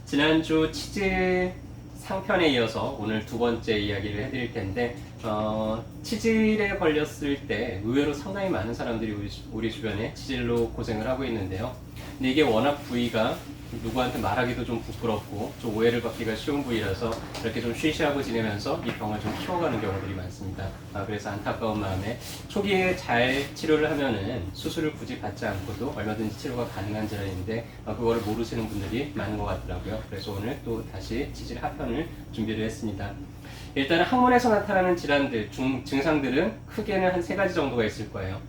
지난주 치질 상편에 이어서 오늘 두 번째 이야기를 해드릴 텐데 치질에 걸렸을 때 의외로 상당히 많은 사람들이 우리 주변에 치질로 고생을 하고 있는데요. 근데 이게 워낙 부위가 누구한테 말하기도 좀 부끄럽고 좀 오해를 받기가 쉬운 부위라서 이렇게 좀 쉬쉬하고 지내면서 이 병을 좀 키워가는 경우들이 많습니다. 그래서 안타까운 마음에 초기에 잘 치료를 하면은 수술을 굳이 받지 않고도 얼마든지 치료가 가능한 질환인데 그거를 모르시는 분들이 많은 것 같더라고요. 그래서 오늘 또 다시 치질 하편을 준비를 했습니다. 일단은 항문에서 나타나는 질환들, 증상들은 크게는 한 3가지 정도가 있을 거예요.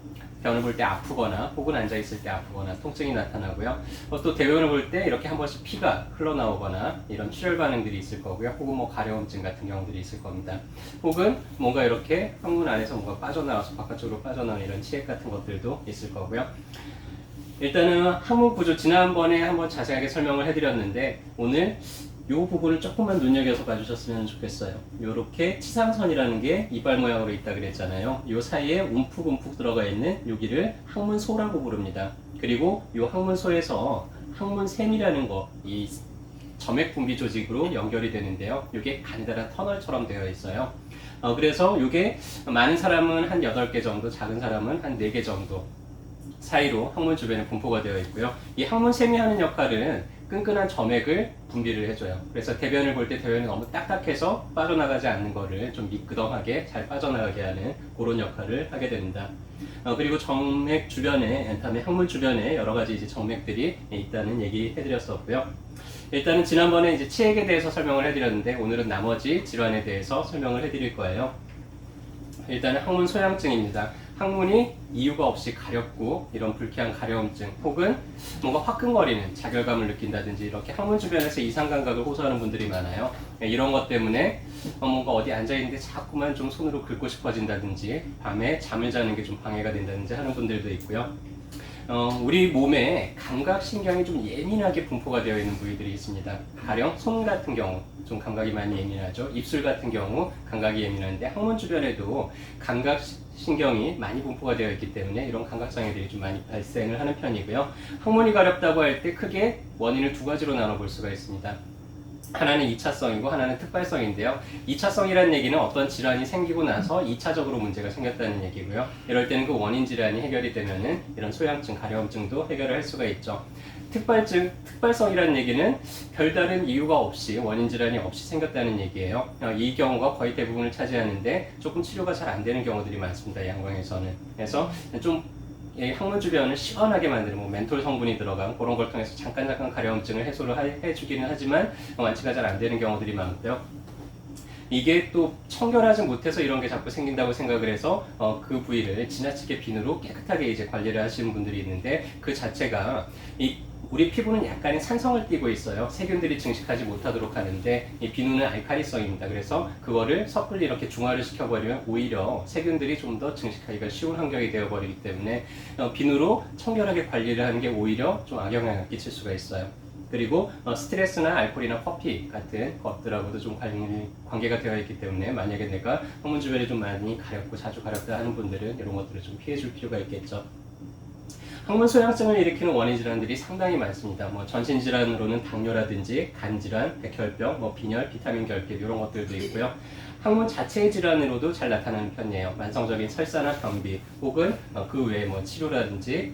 병원을 볼 때 아프거나 혹은 앉아있을 때 아프거나 통증이 나타나고요. 또 대변을 볼 때 이렇게 한 번씩 피가 흘러나오거나 이런 출혈 반응들이 있을 거고요. 혹은 뭐 가려움증 같은 경우들이 있을 겁니다. 혹은 뭔가 이렇게 항문 안에서 뭔가 빠져나와서 바깥쪽으로 빠져나오는 이런 치액 같은 것들도 있을 거고요. 일단은 항문 구조 지난번에 한번 자세하게 설명을 해드렸는데 오늘 이 부분을 조금만 눈여겨서 봐주셨으면 좋겠어요. 이렇게 치상선이라는 게 이빨 모양으로 있다 그랬잖아요. 이 사이에 움푹움푹 들어가 있는 여기를 항문소라고 부릅니다. 그리고 이 항문소에서 항문샘이라는 거, 이 점액 분비 조직으로 연결이 되는데요. 이게 가느다란 터널처럼 되어 있어요. 그래서 이게 많은 사람은 한 8개 정도, 작은 사람은 한 4개 정도 사이로 항문 주변에 분포가 되어 있고요. 이 항문샘이 하는 역할은 끈끈한 점액을 분비를 해줘요. 그래서 대변을 볼 때 대변이 너무 딱딱해서 빠져나가지 않는 거를 좀 미끄덩하게 잘 빠져나가게 하는 그런 역할을 하게 됩니다. 그리고 정맥 주변에, 다음에 항문 주변에 여러 가지 이제 정맥들이 있다는 얘기 해드렸었고요. 일단은 지난번에 이제 치액에 대해서 설명을 해드렸는데 오늘은 나머지 질환에 대해서 설명을 해드릴 거예요. 일단은 항문 소양증입니다. 항문이 이유가 없이 가렵고 이런 불쾌한 가려움증 혹은 뭔가 화끈거리는 자결감을 느낀다든지 이렇게 항문 주변에서 이상 감각을 호소하는 분들이 많아요. 이런 것 때문에 뭔가 어디 앉아있는데 자꾸만 좀 손으로 긁고 싶어진다든지 밤에 잠을 자는 게 좀 방해가 된다든지 하는 분들도 있고요. 우리 몸에 감각신경이 좀 예민하게 분포가 되어 있는 부위들이 있습니다. 가령 손 같은 경우 좀 감각이 많이 예민하죠. 입술 같은 경우 감각이 예민한데 항문 주변에도 감각신경이 많이 분포가 되어 있기 때문에 이런 감각장애들이 좀 많이 발생을 하는 편이고요. 항문이 가렵다고 할 때 크게 원인을 2가지로 나눠볼 수가 있습니다. 하나는 2차성이고 하나는 특발성인데요. 2차성이라는 얘기는 어떤 질환이 생기고 나서 2차적으로 문제가 생겼다는 얘기고요. 이럴 때는 그 원인 질환이 해결이 되면은 이런 소양증, 가려움증도 해결을 할 수가 있죠. 특발성이라는 얘기는 별다른 이유가 없이 원인 질환이 없이 생겼다는 얘기예요. 이 경우가 거의 대부분을 차지하는데 조금 치료가 잘 안 되는 경우들이 많습니다. 양광에서는. 그래서 좀 항문 주변을 시원하게 만드는 뭐 멘톨 성분이 들어간 그런 걸 통해서 잠깐 가려움증을 해소를 해주기는 하지만 완치가 잘 안 되는 경우들이 많고요. 이게 또 청결하지 못해서 이런 게 자꾸 생긴다고 생각을 해서 그 부위를 지나치게 비누로 깨끗하게 이제 관리를 하시는 분들이 있는데 그 자체가 우리 피부는 약간의 산성을 띠고 있어요. 세균들이 증식하지 못하도록 하는데 이 비누는 알칼리성입니다. 그래서 그거를 섣불리 이렇게 중화를 시켜버리면 오히려 세균들이 좀 더 증식하기가 쉬운 환경이 되어버리기 때문에 비누로 청결하게 관리를 하는 게 오히려 좀 악영향을 끼칠 수가 있어요. 그리고 스트레스나 알코올이나 커피 같은 것들하고도 좀 관계가 되어 있기 때문에 만약에 내가 항문 주변이 좀 많이 가렵고 자주 가렵다 하는 분들은 이런 것들을 좀 피해줄 필요가 있겠죠. 항문 소양증을 일으키는 원인 질환들이 상당히 많습니다. 뭐 전신 질환으로는 당뇨라든지 간질환, 백혈병, 빈혈, 비타민 결핍 이런 것들도 있고요. 항문 자체의 질환으로도 잘 나타나는 편이에요. 만성적인 설사나 변비 혹은 그 외에 치료라든지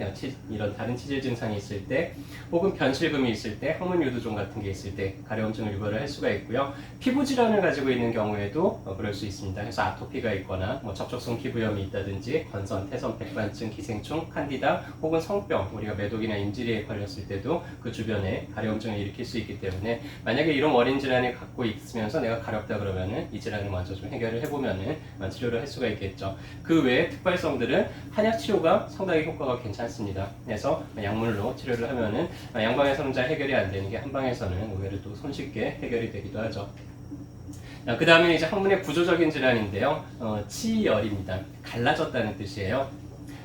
이런 다른 치질 증상이 있을 때 혹은 변실금이 있을 때 항문 유두종 같은 게 있을 때 가려움증을 유발을 할 수가 있고요. 피부 질환을 가지고 있는 경우에도 그럴 수 있습니다. 그래서 아토피가 있거나 접촉성 피부염이 있다든지 건선, 태선, 백반증, 기생충, 칸디다 혹은 성병, 우리가 매독이나 인지리에 걸렸을 때도 그 주변에 가려움증을 일으킬 수 있기 때문에 만약에 이런 원인 질환을 갖고 있으면서 내가 가렵다 그러면은 이 질환을 먼저 좀 해결을 해보면은 치료를 할 수가 있겠죠. 그 외에 특발성들은 한약 치료가 상당히 효과가 괜찮습니다. 그래서 약물로 치료를 하면은 양방에서는 잘 해결이 안 되는 게 한방에서는 의외로 또 손쉽게 해결이 되기도 하죠. 그 다음에 이제 항문의 구조적인 질환인데요. 치열입니다. 갈라졌다는 뜻이에요.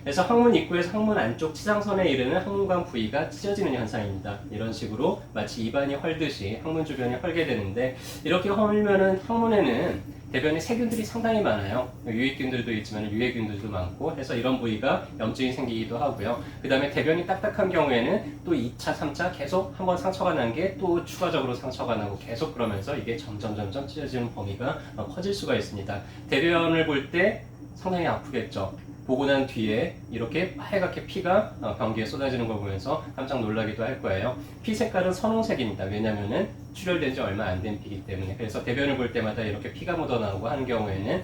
그래서 항문 입구에서 항문 안쪽 치상선에 이르는 항문관 부위가 찢어지는 현상입니다. 이런 식으로 마치 입안이 헐듯이 항문 주변이 헐게 되는데 이렇게 헐면은 항문에는 대변에 세균들이 상당히 많아요. 유익균들도 있지만 유해균들도 많고 해서 이런 부위가 염증이 생기기도 하고요. 그 다음에 대변이 딱딱한 경우에는 또 2차, 3차 계속 한번 상처가 난 게 또 추가적으로 상처가 나고 계속 그러면서 이게 점점 찢어지는 범위가 커질 수가 있습니다. 대변을 볼 때 상당히 아프겠죠. 보고 난 뒤에 이렇게 하얗게 피가 변기에 쏟아지는 걸 보면서 깜짝 놀라기도 할 거예요. 피 색깔은 선홍색입니다. 왜냐면은 출혈된 지 얼마 안 된 피이기 때문에. 그래서 대변을 볼 때마다 이렇게 피가 묻어나오고 하는 경우에는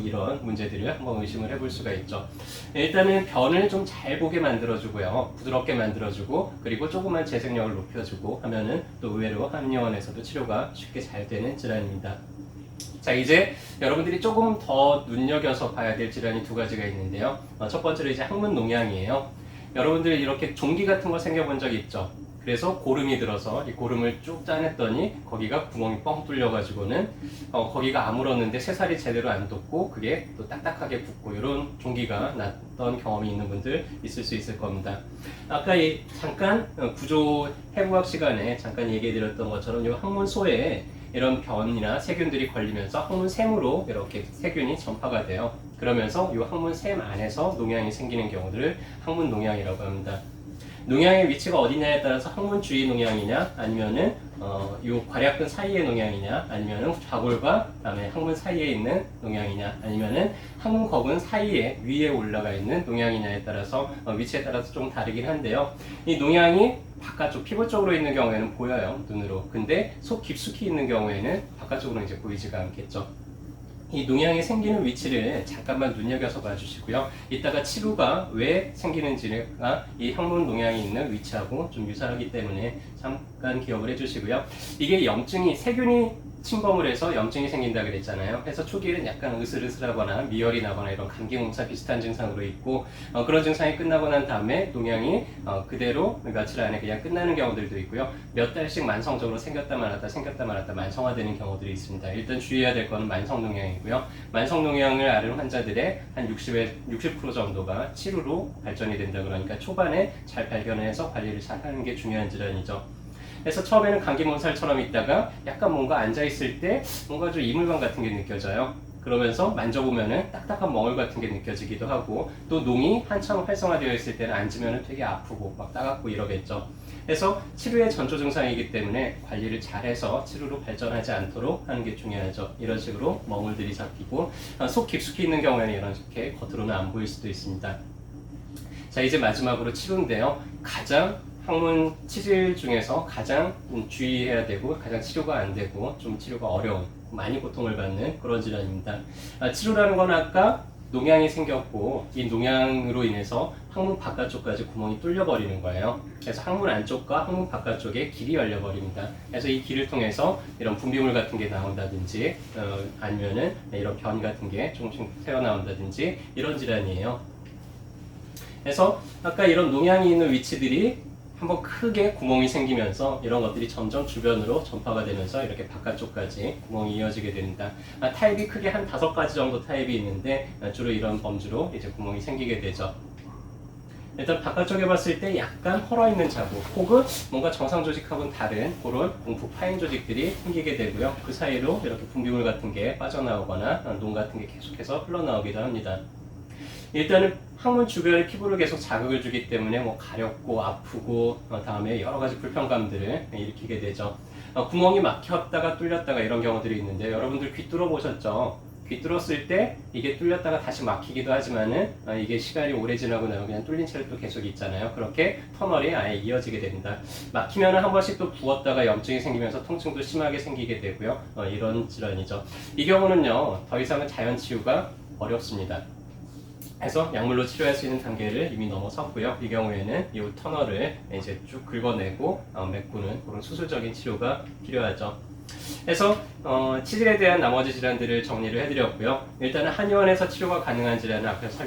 이런 문제들을 한번 의심을 해볼 수가 있죠. 일단은 변을 좀 잘 보게 만들어주고요. 부드럽게 만들어주고 그리고 조금만 재생력을 높여주고 하면은 또 의외로 한의원에서도 치료가 쉽게 잘 되는 질환입니다. 자, 이제 여러분들이 조금 더 눈여겨서 봐야 될 질환이 두 가지가 있는데요. 첫 번째로 이제 항문 농양이에요. 여러분들 이렇게 종기 같은 거 생겨본 적 있죠? 그래서 고름이 들어서 이 고름을 쭉 짜냈더니 거기가 구멍이 뻥 뚫려가지고는 거기가 아물었는데 새살이 제대로 안 돋고 그게 또 딱딱하게 붙고 이런 종기가 났던 경험이 있는 분들 있을 수 있을 겁니다. 아까 잠깐 구조 해부학 시간에 잠깐 얘기해 드렸던 것처럼 이 항문소에 이런 변이나 세균들이 걸리면서 항문샘으로 이렇게 세균이 전파가 돼요. 그러면서 이 항문샘 안에서 농양이 생기는 경우들을 항문 농양이라고 합니다. 농양의 위치가 어디냐에 따라서 항문 주위 농양이냐 아니면은 요 괄약근 사이의 농양이냐 아니면은 좌골과 그다음에 항문 사이에 있는 농양이냐 아니면은 항문 거근 사이에 위에 올라가 있는 농양이냐에 따라서 위치에 따라서 좀 다르긴 한데요. 이 농양이 바깥쪽 피부 쪽으로 있는 경우에는 보여요, 눈으로. 근데 속 깊숙이 있는 경우에는 바깥쪽으로 이제 보이지가 않겠죠. 이 농양이 생기는 위치를 잠깐만 눈여겨서 봐주시고요. 이따가 치루가 왜 생기는지가 이 항문 농양이 있는 위치하고 좀 유사하기 때문에 잠깐 기억을 해주시고요. 이게 염증이 세균이 침범을 해서 염증이 생긴다 그랬잖아요. 그래서 초기에는 약간 으슬으슬하거나 미열이 나거나 이런 감기 몸살 비슷한 증상으로 있고 그런 증상이 끝나고 난 다음에 농양이 그대로 며칠 안에 그냥 끝나는 경우들도 있고요. 몇 달씩 만성적으로 생겼다 말았다 만성화되는 경우들이 있습니다. 일단 주의해야 될 거는 만성 농양이고요. 만성 농양을 앓은 환자들의 한 60% 정도가 치루로 발전이 된다. 그러니까 초반에 잘 발견해서 관리를 잘 하는 게 중요한 질환이죠. 그래서 처음에는 감기 몸살처럼 있다가 약간 뭔가 앉아있을 때 뭔가 좀 이물감 같은 게 느껴져요. 그러면서 만져보면은 딱딱한 멍울 같은 게 느껴지기도 하고 또 농이 한참 활성화되어 있을 때는 앉으면은 되게 아프고 막 따갑고 이러겠죠. 그래서 치루의 전조 증상이기 때문에 관리를 잘해서 치루로 발전하지 않도록 하는 게 중요하죠. 이런 식으로 멍울들이 잡히고 속 깊숙이 있는 경우에는 이렇게 겉으로는 안 보일 수도 있습니다. 자, 이제 마지막으로 치루인데요. 가장 항문 치질 중에서 가장 주의해야 되고 가장 치료가 안 되고 좀 치료가 어려운 많이 고통을 받는 그런 질환입니다. 치료라는 건 아까 농양이 생겼고 이 농양으로 인해서 항문 바깥쪽까지 구멍이 뚫려버리는 거예요. 그래서 항문 안쪽과 항문 바깥쪽에 길이 열려버립니다. 그래서 이 길을 통해서 이런 분비물 같은 게 나온다든지 아니면은 이런 변 같은 게 조금씩 새어나온다든지 이런 질환이에요. 그래서 아까 이런 농양이 있는 위치들이 한번 크게 구멍이 생기면서 이런 것들이 점점 주변으로 전파가 되면서 이렇게 바깥쪽까지 구멍이 이어지게 됩니다. 타입이 크게 한 5가지 정도 타입이 있는데 주로 이런 범주로 이제 구멍이 생기게 되죠. 일단 바깥쪽에 봤을 때 약간 헐어있는 자국 혹은 뭔가 정상 조직하고는 다른 그런 공포 파인 조직들이 생기게 되고요. 그 사이로 이렇게 분비물 같은 게 빠져나오거나 농 같은 게 계속해서 흘러나오기도 합니다. 일단은 항문 주변의 피부를 계속 자극을 주기 때문에 뭐 가렵고 아프고 다음에 여러 가지 불편감들을 일으키게 되죠. 구멍이 막혔다가 뚫렸다가 이런 경우들이 있는데 여러분들 귀 뚫어 보셨죠? 귀 뚫었을 때 이게 뚫렸다가 다시 막히기도 하지만은 이게 시간이 오래 지나고 나면 그냥 뚫린 채로 또 계속 있잖아요. 그렇게 터널이 아예 이어지게 됩니다. 막히면은 한 번씩 또 부었다가 염증이 생기면서 통증도 심하게 생기게 되고요. 이런 질환이죠. 이 경우는요, 더 이상은 자연 치유가 어렵습니다. 그래서 약물로 치료할 수 있는 단계를 이미 넘어섰고요. 이 경우에는 이 터널을 이제 쭉 긁어내고 메꾸는 그런 수술적인 치료가 필요하죠. 그래서 치질에 대한 나머지 질환들을 정리를 해드렸고요. 일단은 한의원에서 치료가 가능한 질환은 앞에서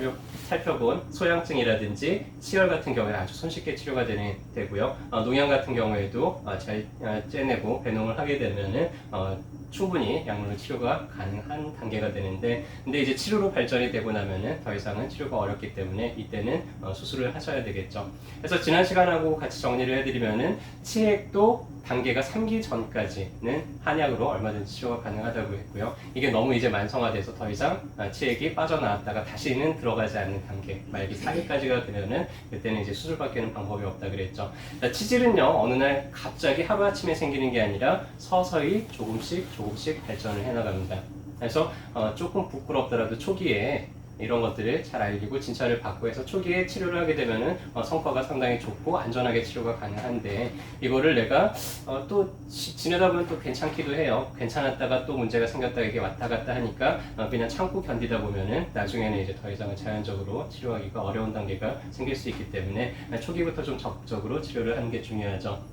살펴본 소양증이라든지 치열 같은 경우에 아주 손쉽게 치료가 되고요. 농양 같은 경우에도 잘 째내고 배농을 하게 되면은 충분히 약물로 치료가 가능한 단계가 되는데, 근데 이제 치료로 발전이 되고 나면은 더 이상은 치료가 어렵기 때문에 이때는 수술을 하셔야 되겠죠. 그래서 지난 시간하고 같이 정리를 해드리면은 치액도 단계가 3기 전까지는 한약으로 얼마든지 치료가 가능하다고 했고요. 이게 너무 이제 만성화돼서 더 이상 치액이 빠져나왔다가 다시는 들어가지 않는 단계, 말기 4기까지가 되면은 그때는 이제 수술밖에는 방법이 없다 그랬죠. 치질은요, 어느 날 갑자기 하루아침에 생기는 게 아니라 서서히 조금씩 발전을 해나갑니다. 그래서 조금 부끄럽더라도 초기에 이런 것들을 잘 알리고 진찰을 받고 해서 초기에 치료를 하게 되면은 성과가 상당히 좋고 안전하게 치료가 가능한데, 이거를 내가 또 지내다 보면 또 괜찮기도 해요. 괜찮았다가 또 문제가 생겼다가 이게 왔다 갔다 하니까 그냥 참고 견디다 보면은 나중에는 이제 더 이상은 자연적으로 치료하기가 어려운 단계가 생길 수 있기 때문에 초기부터 좀 적극적으로 치료를 하는 게 중요하죠.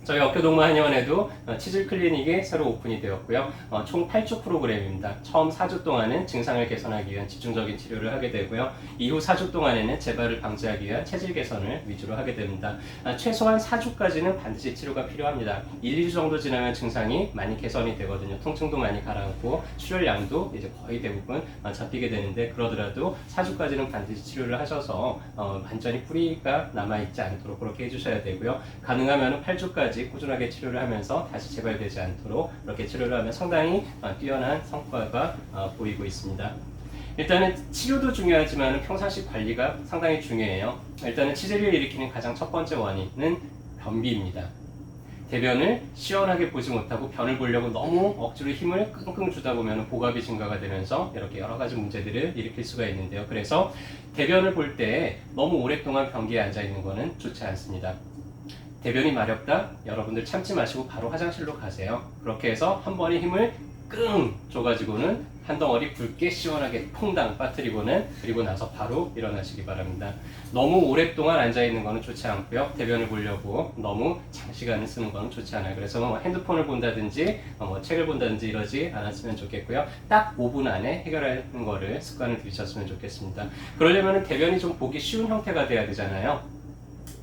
저희 어깨동무한의원에도 치질 클리닉이 새로 오픈이 되었고요. 총 8주 프로그램입니다. 처음 4주 동안은 증상을 개선하기 위한 집중적인 치료를 하게 되고요. 이후 4주 동안에는 재발을 방지하기 위한 체질 개선을 위주로 하게 됩니다. 최소한 4주까지는 반드시 치료가 필요합니다. 1, 2주 정도 지나면 증상이 많이 개선이 되거든요. 통증도 많이 가라앉고 출혈량도 이제 거의 대부분 잡히게 되는데, 그러더라도 4주까지는 반드시 치료를 하셔서 완전히 뿌리가 남아있지 않도록 그렇게 해주셔야 되고요. 가능하면 8주까지 꾸준하게 치료를 하면서 다시 재발되지 않도록 이렇게 치료를 하면 상당히 뛰어난 성과가 보이고 있습니다. 일단은 치료도 중요하지만 평상시 관리가 상당히 중요해요. 일단은 치질을 일으키는 가장 첫 번째 원인은 변비입니다. 대변을 시원하게 보지 못하고 변을 보려고 너무 억지로 힘을 끙끙 주다 보면 복압이 증가가 되면서 이렇게 여러 가지 문제들을 일으킬 수가 있는데요. 그래서 대변을 볼 때 너무 오랫동안 변기에 앉아 있는 것은 좋지 않습니다. 대변이 마렵다? 여러분들 참지 마시고 바로 화장실로 가세요. 그렇게 해서 한 번에 힘을 끙 줘가지고는 한 덩어리 굵게 시원하게 퐁당 빠뜨리고는, 그리고 나서 바로 일어나시기 바랍니다. 너무 오랫동안 앉아있는 거는 좋지 않고요. 대변을 보려고 너무 장시간을 쓰는 거는 좋지 않아요. 그래서 뭐 핸드폰을 본다든지 뭐 책을 본다든지 이러지 않았으면 좋겠고요. 딱 5분 안에 해결하는 거를 습관을 들이셨으면 좋겠습니다. 그러려면 대변이 좀 보기 쉬운 형태가 돼야 되잖아요.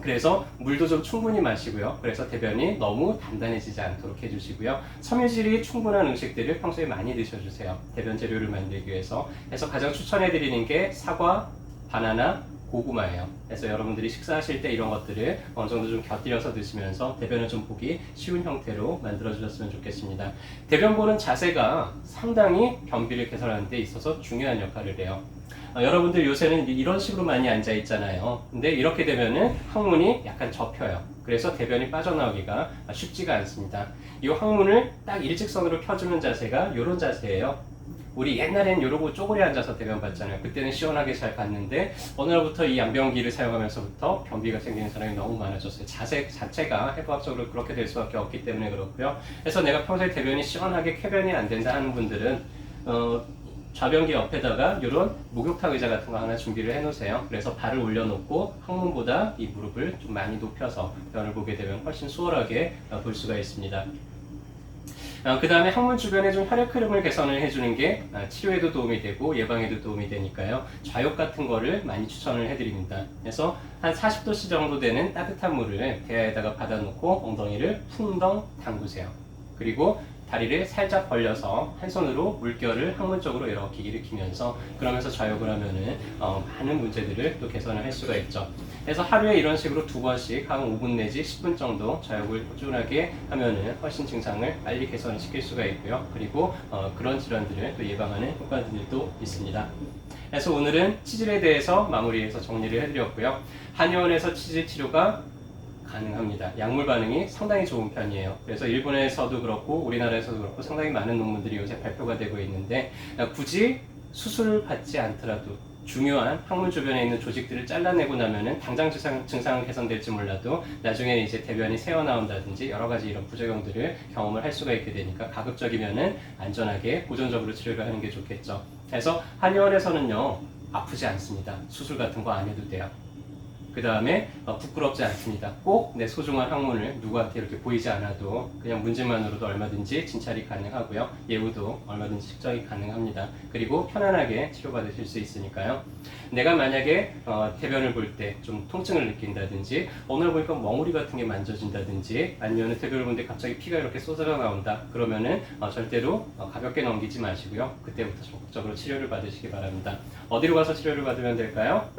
그래서 물도 좀 충분히 마시고요. 그래서 대변이 너무 단단해지지 않도록 해주시고요. 섬유질이 충분한 음식들을 평소에 많이 드셔주세요. 대변 재료를 만들기 위해서. 그래서 가장 추천해드리는 게 사과, 바나나, 고구마예요. 그래서 여러분들이 식사하실 때 이런 것들을 어느 정도 좀 곁들여서 드시면서 대변을 좀 보기 쉬운 형태로 만들어 주셨으면 좋겠습니다. 대변 보는 자세가 상당히 변비를 개선하는 데 있어서 중요한 역할을 해요. 여러분들 요새는 이런 식으로 많이 앉아 있잖아요. 근데 이렇게 되면은 항문이 약간 접혀요. 그래서 대변이 빠져나오기가 쉽지가 않습니다. 이 항문을 딱 일직선으로 펴주는 자세가 이런 자세예요. 우리 옛날엔 이러고 쪼그려 앉아서 대변 봤잖아요. 그때는 시원하게 잘 갔는데 어느 날부터 이 양변기를 사용하면서부터 변비가 생기는 사람이 너무 많아졌어요. 자세 자체가 해부학적으로 그렇게 될 수밖에 없기 때문에 그렇고요. 그래서 내가 평소에 대변이 시원하게 쾌변이 안 된다 하는 분들은 좌변기 옆에다가 이런 목욕탕 의자 같은 거 하나 준비를 해 놓으세요. 그래서 발을 올려놓고 항문보다 이 무릎을 좀 많이 높여서 변을 보게 되면 훨씬 수월하게 볼 수가 있습니다. 그 다음에 항문 주변에 좀 혈액 흐름을 개선을 해주는 게 치료에도 도움이 되고 예방에도 도움이 되니까요. 좌욕 같은 거를 많이 추천을 해드립니다. 그래서 한 40도씨 정도 되는 따뜻한 물을 대야에다가 받아놓고 엉덩이를 풍덩 담그세요. 그리고 다리를 살짝 벌려서 한 손으로 물결을 항문 쪽으로 이렇게 일으키면서, 그러면서 좌욕을 하면은 많은 문제들을 또 개선을 할 수가 있죠. 그래서 하루에 이런 식으로 2번씩 한 5분 내지 10분 정도 좌욕을 꾸준하게 하면은 훨씬 증상을 빨리 개선을 시킬 수가 있고요. 그리고 그런 질환들을 또 예방하는 효과들도 있습니다. 그래서 오늘은 치질에 대해서 마무리해서 정리를 해드렸고요. 한의원에서 치질 치료가 가능합니다. 약물 반응이 상당히 좋은 편이에요. 그래서 일본에서도 그렇고 우리나라에서도 그렇고 상당히 많은 논문들이 요새 발표가 되고 있는데, 굳이 수술을 받지 않더라도 중요한 항문 주변에 있는 조직들을 잘라내고 나면은 당장 증상은 개선될지 몰라도 나중에는 이제 대변이 새어나온다든지 여러 가지 이런 부작용들을 경험을 할 수가 있게 되니까 가급적이면은 안전하게 보존적으로 치료를 하는 게 좋겠죠. 그래서 한의원에서는요, 아프지 않습니다. 수술 같은 거 안 해도 돼요. 그 다음에 부끄럽지 않습니다. 꼭 내 소중한 항문을 누구한테 이렇게 보이지 않아도 그냥 문진만으로도 얼마든지 진찰이 가능하고요. 예후도 얼마든지 측정이 가능합니다. 그리고 편안하게 치료받으실 수 있으니까요. 내가 만약에 대변을 볼 때 좀 통증을 느낀다든지, 오늘 보니까 멍울이 같은 게 만져진다든지, 아니면 대변을 보는데 갑자기 피가 이렇게 쏟아져 나온다, 그러면은 절대로 가볍게 넘기지 마시고요. 그때부터 적극적으로 치료를 받으시기 바랍니다. 어디로 가서 치료를 받으면 될까요?